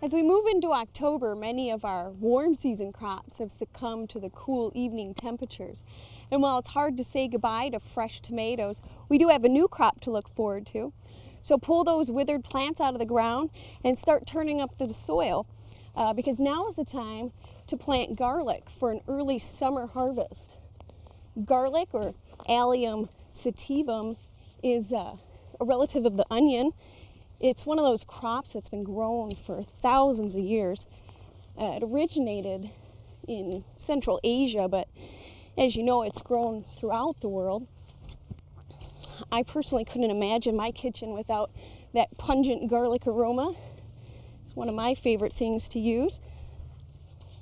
As we move into October, many of our warm season crops have succumbed to the cool evening temperatures. And while it's hard to say goodbye to fresh tomatoes, we do have a new crop to look forward to. So pull those withered plants out of the ground and start turning up the soil because now is the time to plant garlic for an early summer harvest. Garlic, or Allium sativum, is a relative of the onion. It's one of those crops that's been grown for thousands of years. It originated in Central Asia, but as you know, it's grown throughout the world. I personally couldn't imagine my kitchen without that pungent garlic aroma. It's one of my favorite things to use.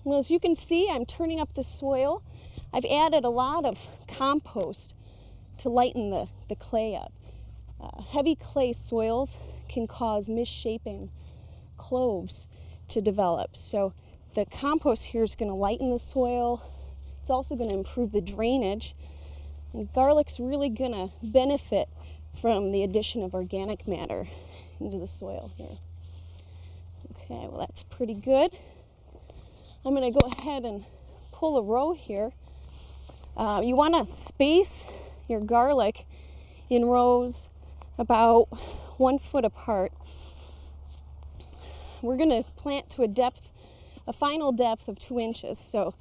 Well, as you can see, I'm turning up the soil. I've added a lot of compost to lighten the clay up. Heavy clay soils can cause misshapen cloves to develop. So the compost here is going to lighten the soil. It's also going to improve the drainage. And garlic's really going to benefit from the addition of organic matter into the soil here. Okay, well that's pretty good. I'm going to go ahead and pull a row here. You want to space your garlic in rows about 1 foot apart. We're going to plant to a final depth of 2 inches, so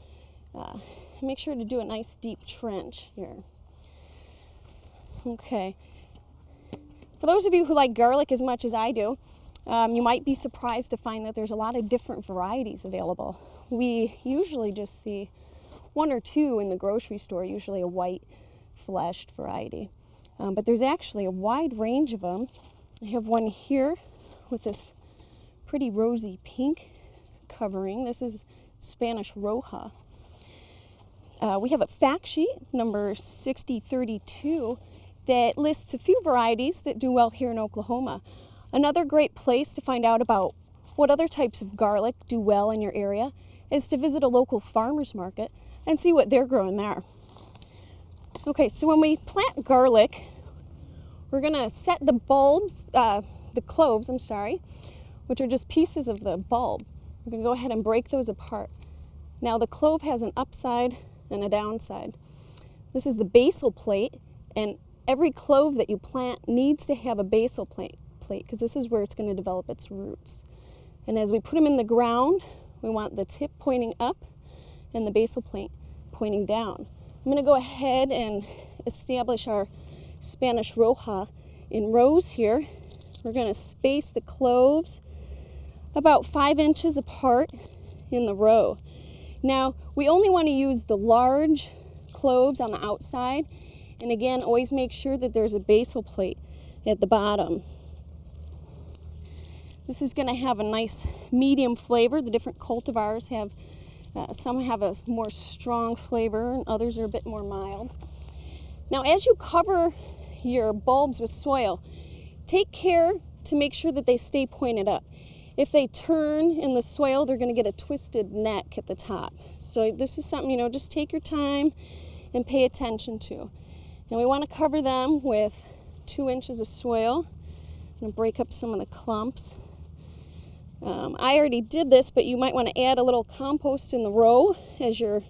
make sure to do a nice deep trench here. Okay. For those of you who like garlic as much as I do, you might be surprised to find that there's a lot of different varieties available. We usually just see 1 or 2 in the grocery store, usually a white fleshed variety. But there's actually a wide range of them. I have one here with this pretty rosy pink covering. This is Spanish Roja. We have a fact sheet, number 6032, that lists a few varieties that do well here in Oklahoma. Another great place to find out about what other types of garlic do well in your area is to visit a local farmer's market and see what they're growing there. Okay, so when we plant garlic, we're going to set the cloves, which are just pieces of the bulb. We're going to go ahead and break those apart. Now the clove has an upside and a downside. This is the basal plate, and every clove that you plant needs to have a basal plate because this is where it's going to develop its roots. And as we put them in the ground, we want the tip pointing up and the basal plate pointing down. I'm going to go ahead and establish our Spanish Roja in rows here. We're going to space the cloves about 5 inches apart in the row. Now, we only want to use the large cloves on the outside, and again, always make sure that there's a basal plate at the bottom. This is going to have a nice medium flavor. The different cultivars have some have a more strong flavor and others are a bit more mild. Now, as you cover your bulbs with soil, take care to make sure that they stay pointed up. If they turn in the soil, they're going to get a twisted neck at the top. So this is something, just take your time and pay attention to. Now we want to cover them with 2 inches of soil. I'm going to break up some of the clumps. I already did this, but you might want to add a little compost in the row as you're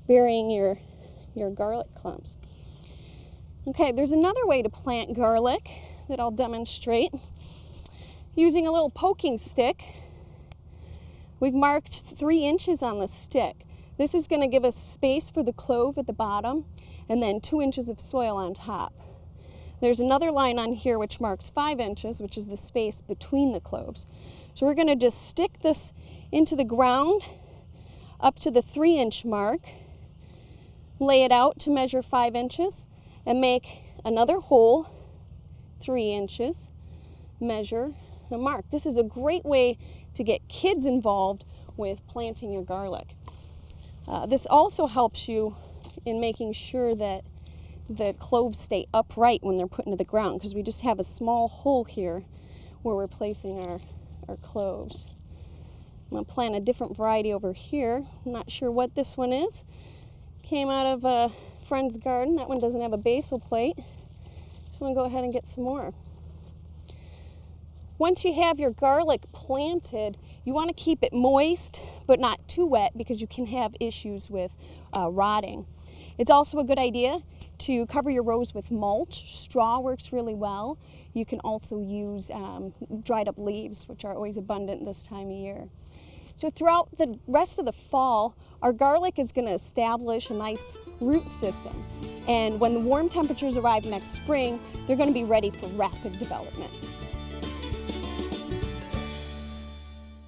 burying your garlic clumps. Okay, there's another way to plant garlic that I'll demonstrate. Using a little poking stick, we've marked 3 inches on the stick. This is going to give us space for the clove at the bottom and then 2 inches of soil on top. There's another line on here which marks 5 inches, which is the space between the cloves. So we're going to just stick this into the ground up to the 3-inch mark, lay it out to measure 5 inches, and make another hole 3 inches, measure, and mark. This is a great way to get kids involved with planting your garlic. This also helps you in making sure that the cloves stay upright when they're put into the ground, because we just have a small hole here where we're placing our cloves. I'm going to plant a different variety over here. I'm not sure what this one is. Came out of a friend's garden. That one doesn't have a basal plate. So I'm going to go ahead and get some more. Once you have your garlic planted, you want to keep it moist but not too wet because you can have issues with rotting. It's also a good idea to cover your rows with mulch. Straw works really well. You can also use dried up leaves, which are always abundant this time of year. So throughout the rest of the fall, our garlic is going to establish a nice root system. And when the warm temperatures arrive next spring, they're going to be ready for rapid development.